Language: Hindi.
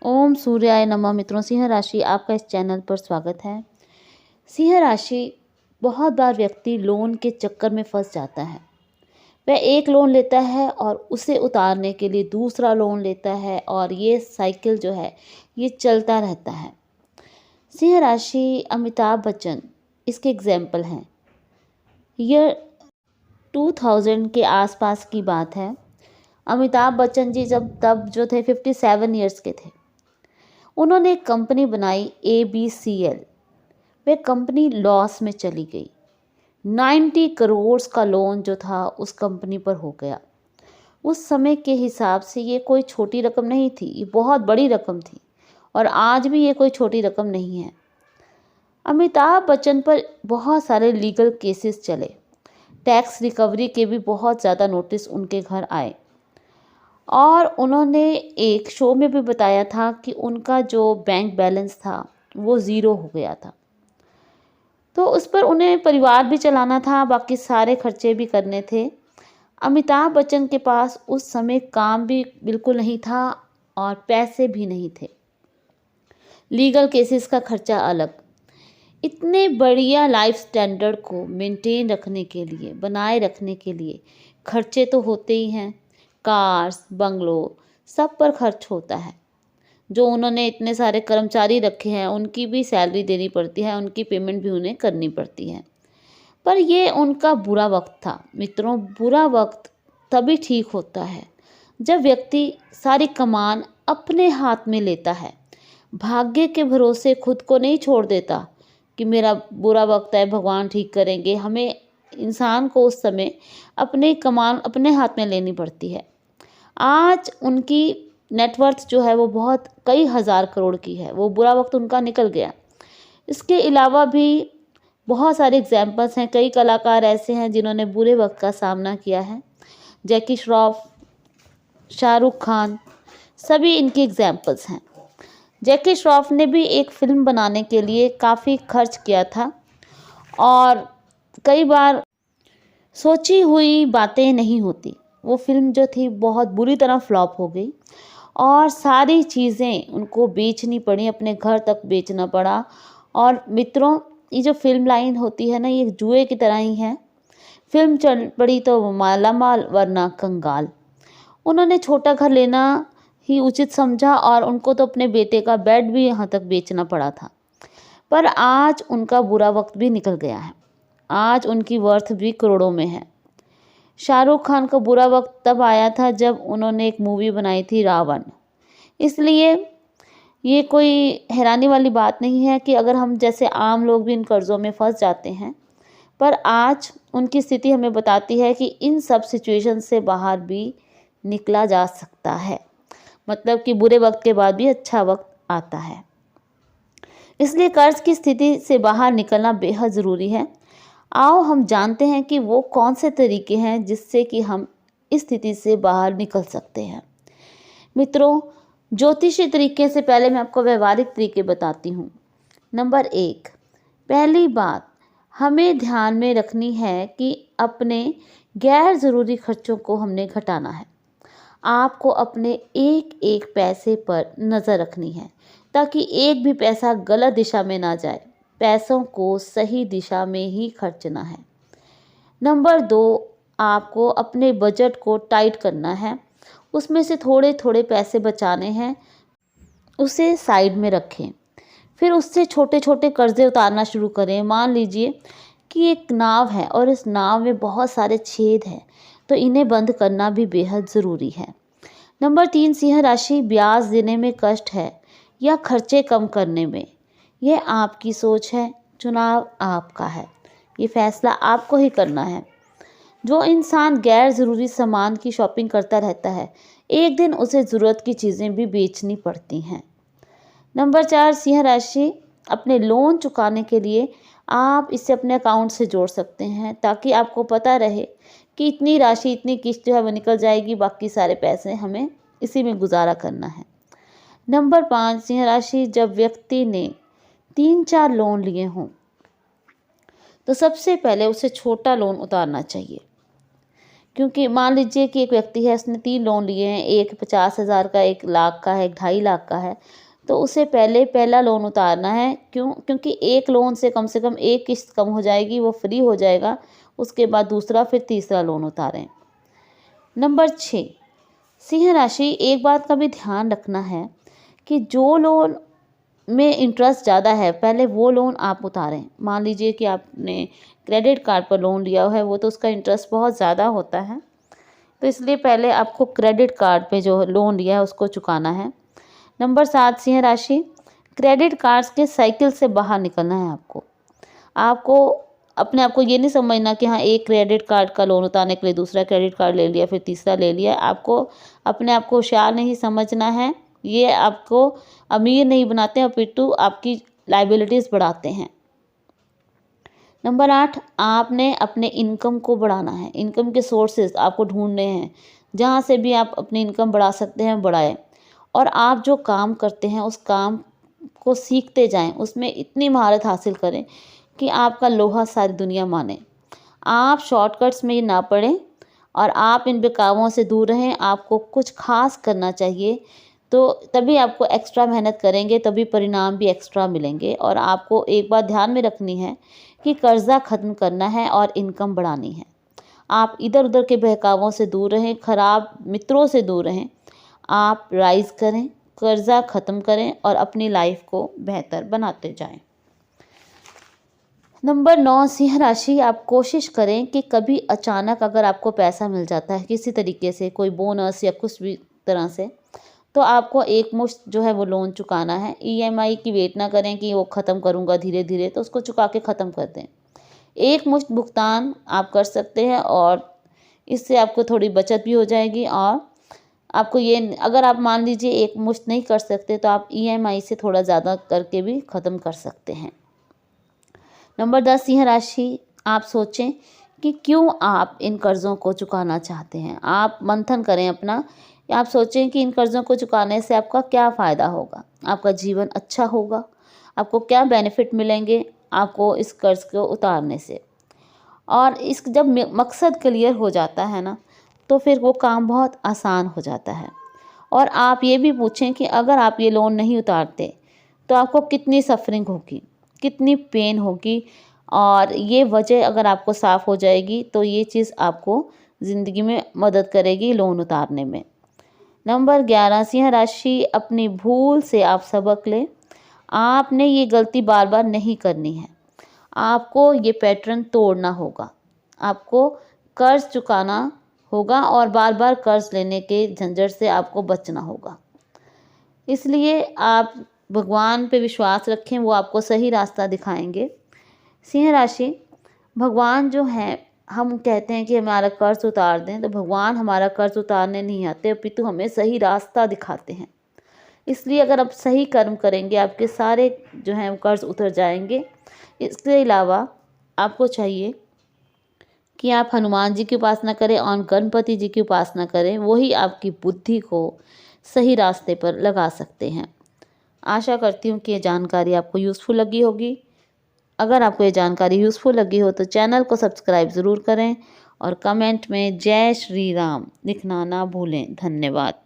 ओम सूर्याय नमः। मित्रों, सिंह राशि आपका इस चैनल पर स्वागत है। सिंह राशि बहुत बार व्यक्ति लोन के चक्कर में फंस जाता है। वह एक लोन लेता है और उसे उतारने के लिए दूसरा लोन लेता है और ये साइकिल जो है ये चलता रहता है। सिंह राशि अमिताभ बच्चन इसके एग्जाम्पल हैं। ईयर 2000 के आसपास की बात है। अमिताभ बच्चन जी तब जो थे 57 ईयर्स के थे। उन्होंने एक कंपनी बनाई ABCL। वह कंपनी लॉस में चली गई। 90 करोड़ का लोन जो था उस कंपनी पर हो गया। उस समय के हिसाब से ये कोई छोटी रकम नहीं थी, ये बहुत बड़ी रकम थी और आज भी ये कोई छोटी रकम नहीं है। अमिताभ बच्चन पर बहुत सारे लीगल केसेस चले। टैक्स रिकवरी के भी बहुत ज़्यादा नोटिस उनके घर आए और उन्होंने एक शो में भी बताया था कि उनका जो बैंक बैलेंस था वो ज़ीरो हो गया था। तो उस पर उन्हें परिवार भी चलाना था, बाकी सारे खर्चे भी करने थे। अमिताभ बच्चन के पास उस समय काम भी बिल्कुल नहीं था और पैसे भी नहीं थे। लीगल केसेस का खर्चा अलग। इतने बढ़िया लाइफ स्टैंडर्ड को मेंटेन रखने के लिए, बनाए रखने के लिए खर्चे तो होते ही हैं। कार्स, बंगलो, सब पर खर्च होता है। जो उन्होंने इतने सारे कर्मचारी रखे हैं उनकी भी सैलरी देनी पड़ती है, उनकी पेमेंट भी उन्हें करनी पड़ती है। पर ये उनका बुरा वक्त था। मित्रों, बुरा वक्त तभी ठीक होता है जब व्यक्ति सारी कमान अपने हाथ में लेता है। भाग्य के भरोसे खुद को नहीं छोड़ देता कि मेरा बुरा वक्त है, भगवान ठीक करेंगे। हमें, इंसान को उस समय अपनी कमान अपने हाथ में लेनी पड़ती है। आज उनकी नेटवर्थ जो है वो बहुत कई हज़ार करोड़ की है। वो बुरा वक्त उनका निकल गया। इसके अलावा भी बहुत सारे एग्जाम्पल्स हैं। कई कलाकार ऐसे हैं जिन्होंने बुरे वक्त का सामना किया है। जैकी श्रॉफ, शाहरुख खान, सभी इनके एग्जाम्पल्स हैं। जैकी श्रॉफ ने भी एक फ़िल्म बनाने के लिए काफ़ी खर्च किया था और कई बार सोची हुई बातें नहीं होती। वो फिल्म जो थी बहुत बुरी तरह फ्लॉप हो गई और सारी चीज़ें उनको बेचनी पड़ी, अपने घर तक बेचना पड़ा। और मित्रों, ये जो फिल्म लाइन होती है ना, ये जुए की तरह ही है। फिल्म चल पड़ी तो माला माल वरना कंगाल। उन्होंने छोटा घर लेना ही उचित समझा और उनको तो अपने बेटे का बेड भी यहाँ तक बेचना पड़ा था। पर आज उनका बुरा वक्त भी निकल गया है। आज उनकी वर्थ भी करोड़ों में है। शाहरुख खान का बुरा वक्त तब आया था जब उन्होंने एक मूवी बनाई थी रावण। इसलिए ये कोई हैरानी वाली बात नहीं है कि अगर हम जैसे आम लोग भी इन कर्ज़ों में फंस जाते हैं। पर आज उनकी स्थिति हमें बताती है कि इन सब सिचुएशन से बाहर भी निकला जा सकता है। मतलब कि बुरे वक्त के बाद भी अच्छा वक्त आता है। इसलिए कर्ज की स्थिति से बाहर निकलना बेहद ज़रूरी है। आओ हम जानते हैं कि वो कौन से तरीके हैं जिससे कि हम इस स्थिति से बाहर निकल सकते हैं। मित्रों, ज्योतिषी तरीके से पहले मैं आपको व्यवहारिक तरीके बताती हूँ। नंबर 1, पहली बात हमें ध्यान में रखनी है कि अपने गैर ज़रूरी खर्चों को हमने घटाना है। आपको अपने एक एक पैसे पर नज़र रखनी है ताकि एक भी पैसा गलत दिशा में ना जाए। पैसों को सही दिशा में ही खर्चना है। नंबर 2, आपको अपने बजट को टाइट करना है। उसमें से थोड़े थोड़े पैसे बचाने हैं, उसे साइड में रखें। फिर उससे छोटे छोटे कर्जे उतारना शुरू करें। मान लीजिए कि एक नाव है और इस नाव में बहुत सारे छेद हैं, तो इन्हें बंद करना भी बेहद ज़रूरी है। नंबर 3, सिंह राशि ब्याज देने में कष्ट है या खर्चे कम करने में, यह आपकी सोच है, चुनाव आपका है। ये फैसला आपको ही करना है। जो इंसान गैर ज़रूरी सामान की शॉपिंग करता रहता है, एक दिन उसे ज़रूरत की चीज़ें भी बेचनी पड़ती हैं। नंबर 4, सिंह राशि अपने लोन चुकाने के लिए आप इसे अपने अकाउंट से जोड़ सकते हैं ताकि आपको पता रहे कि इतनी राशि, इतनी किस्त जो है वो निकल जाएगी, बाकी सारे पैसे हमें इसी में गुजारा करना है। नंबर 5, सिंह राशि जब व्यक्ति ने 3-4 लोन लिए हों तो सबसे पहले उसे छोटा लोन उतारना चाहिए क्योंकि मान लीजिए कि एक व्यक्ति है, उसने 3 लोन लिए हैं, एक 50,000 का, 1 लाख का है, एक 2.5 लाख का है, तो उसे पहले पहला लोन उतारना है। क्यों? क्योंकि एक लोन से कम एक किश्त कम हो जाएगी, वो फ्री हो जाएगा, उसके बाद दूसरा फिर तीसरा लोन उतारें। नंबर 6, सिंह राशि, एक बात का भी ध्यान रखना है कि जो लोन में इंटरेस्ट ज़्यादा है, पहले वो लोन आप उतारें। मान लीजिए कि आपने क्रेडिट कार्ड पर लोन लिया है, वो तो उसका इंटरेस्ट बहुत ज़्यादा होता है, तो इसलिए पहले आपको क्रेडिट कार्ड पे जो लोन लिया है उसको चुकाना है। नंबर 7, सिंह राशि, क्रेडिट कार्ड्स के साइकिल से बाहर निकलना है आपको। आपको अपने आप को ये नहीं समझना कि हाँ, एक क्रेडिट कार्ड का लोन उतारने के लिए दूसरा क्रेडिट कार्ड ले लिया, फिर तीसरा ले लिया। आपको अपने आप को होशियार नहीं समझना है, ये आपको अमीर नहीं बनाते हैं, अपितु आपकी लायबिलिटीज़ बढ़ाते हैं। नंबर 8, आपने अपने इनकम को बढ़ाना है। इनकम के सोर्सेज आपको ढूंढने हैं, जहाँ से भी आप अपनी इनकम बढ़ा सकते हैं बढ़ाएं। और आप जो काम करते हैं उस काम को सीखते जाएं, उसमें इतनी महारत हासिल करें कि आपका लोहा सारी दुनिया माने। आप शॉर्टकट्स में ना पड़ें और आप इन बेकामों से दूर रहें। आपको कुछ खास करना चाहिए, तो तभी आपको एक्स्ट्रा मेहनत करेंगे, तभी परिणाम भी एक्स्ट्रा मिलेंगे। और आपको एक बात ध्यान में रखनी है कि कर्जा ख़त्म करना है और इनकम बढ़ानी है। आप इधर उधर के बहकावों से दूर रहें, ख़राब मित्रों से दूर रहें। आप राइज़ करें, कर्जा ख़त्म करें और अपनी लाइफ को बेहतर बनाते जाएं। नंबर 9, सिंह राशि, आप कोशिश करें कि कभी अचानक अगर आपको पैसा मिल जाता है किसी तरीके से, कोई बोनस या कुछ भी तरह से, तो आपको एक मुश्त जो है वो लोन चुकाना है। ईएमआई की वेट ना करें कि वो ख़त्म करूँगा धीरे धीरे, तो उसको चुका के ख़त्म कर दें। एक मुश्त भुगतान आप कर सकते हैं और इससे आपको थोड़ी बचत भी हो जाएगी। और आपको ये, अगर आप मान लीजिए एक मुश्त नहीं कर सकते, तो आप ईएमआई से थोड़ा ज़्यादा करके भी ख़त्म कर सकते हैं। नंबर 10, सिंह राशि, आप सोचें कि क्यों आप इन कर्ज़ों को चुकाना चाहते हैं। आप मंथन करें अपना, आप सोचें कि इन कर्ज़ों को चुकाने से आपका क्या फ़ायदा होगा, आपका जीवन अच्छा होगा, आपको क्या बेनिफिट मिलेंगे आपको इस कर्ज़ को उतारने से। और इस जब मकसद क्लियर हो जाता है ना, तो फिर वो काम बहुत आसान हो जाता है। और आप ये भी पूछें कि अगर आप ये लोन नहीं उतारते तो आपको कितनी सफरिंग होगी, कितनी पेन होगी। और ये वजह अगर आपको साफ़ हो जाएगी तो ये चीज़ आपको ज़िंदगी में मदद करेगी लोन उतारने में। नंबर 11, सिंह राशि, अपनी भूल से आप सबक लें। आपने ये गलती बार बार नहीं करनी है, आपको ये पैटर्न तोड़ना होगा, आपको कर्ज चुकाना होगा और बार बार कर्ज लेने के झंझट से आपको बचना होगा। इसलिए आप भगवान पे विश्वास रखें, वो आपको सही रास्ता दिखाएंगे। सिंह राशि, भगवान जो हैं, हम कहते हैं कि हमारा कर्ज उतार दें, तो भगवान हमारा कर्ज उतारने नहीं आते, अपितु हमें सही रास्ता दिखाते हैं। इसलिए अगर आप सही कर्म करेंगे, आपके सारे जो हैं कर्ज उतर जाएंगे। इसके अलावा आपको चाहिए कि आप हनुमान जी की उपासना करें और गणपति जी की उपासना करें, वही आपकी बुद्धि को सही रास्ते पर लगा सकते हैं। आशा करती हूँ कि ये जानकारी आपको यूज़फुल लगी होगी। अगर आपको ये जानकारी यूज़फुल लगी हो तो चैनल को सब्सक्राइब ज़रूर करें और कमेंट में जय श्री राम लिखना ना भूलें। धन्यवाद।